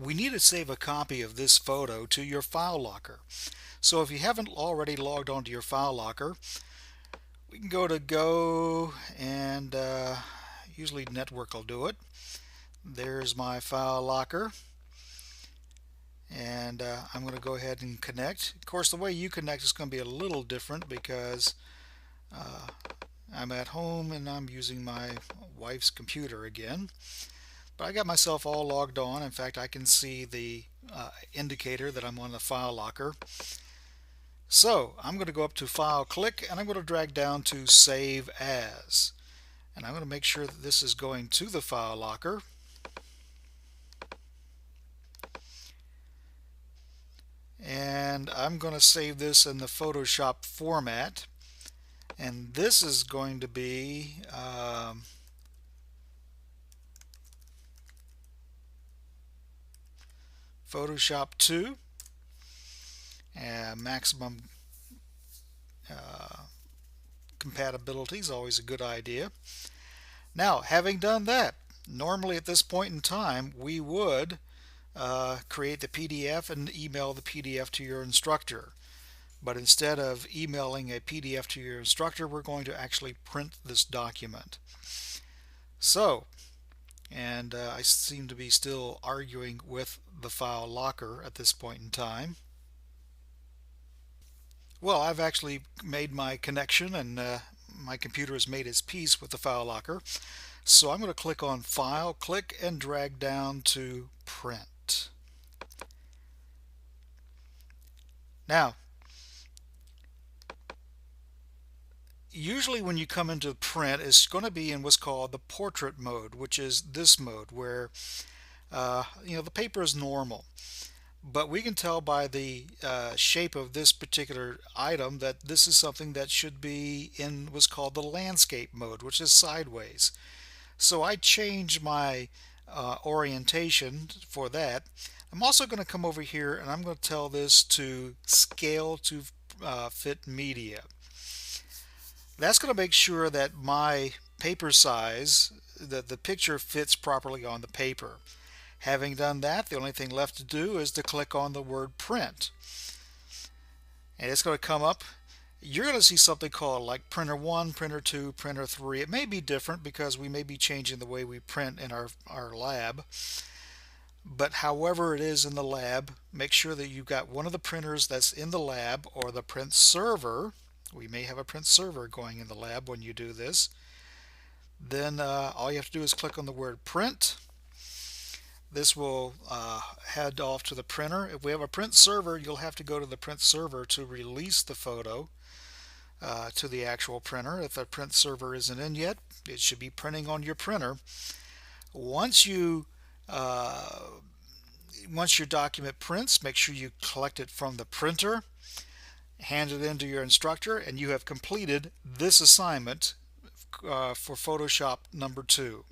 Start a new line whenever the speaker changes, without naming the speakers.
we need to save a copy of this photo to your file locker. So if you haven't already logged onto your file locker, we can go and usually network will do it. There's my file locker, and I'm going to go ahead and connect. Of course, the way you connect is going to be a little different because I'm at home and I'm using my wife's computer again. But I got myself all logged on. In fact, I can see the indicator that I'm on the file locker. So I'm going to go up to File, Click, and I'm going to drag down to Save As. And I'm going to make sure that this is going to the file locker. And I'm going to save this in the Photoshop format. And this is going to be Photoshop 2. Maximum compatibility is always a good idea. Now, having done that, normally at this point in time, we would create the PDF and email the PDF to your instructor. But instead of emailing a PDF to your instructor, we're going to actually print this document. So, and I seem to be still arguing with the file locker at this point in time. Well, I've actually made my connection, and my computer has made its peace with the file locker. So I'm going to click on File, Click, and drag down to Print. Now, usually when you come into print, it's going to be in what's called the portrait mode, which is this mode where the paper is normal. But we can tell by the shape of this particular item that this is something that should be in what's called the landscape mode, which is sideways. So I change my orientation for that. I'm also going to come over here and I'm going to tell this to scale to fit media. That's going to make sure that my paper size, that the picture fits properly on the paper. Having done that, the only thing left to do is to click on the word print. And it's going to come up. You're going to see something called like printer 1, printer 2, printer 3. It may be different because we may be changing the way we print in our lab. But however it is in the lab, make sure that you've got one of the printers that's in the lab or the print server. We may have a print server going in the lab when you do this. Then all you have to do is click on the word print. This will head off to the printer. If we have a print server, you'll have to go to the print server to release the photo to the actual printer. If the print server isn't in yet, it should be printing on your printer. Once your document prints, make sure you collect it from the printer, hand it in to your instructor, and you have completed this assignment for Photoshop number 2.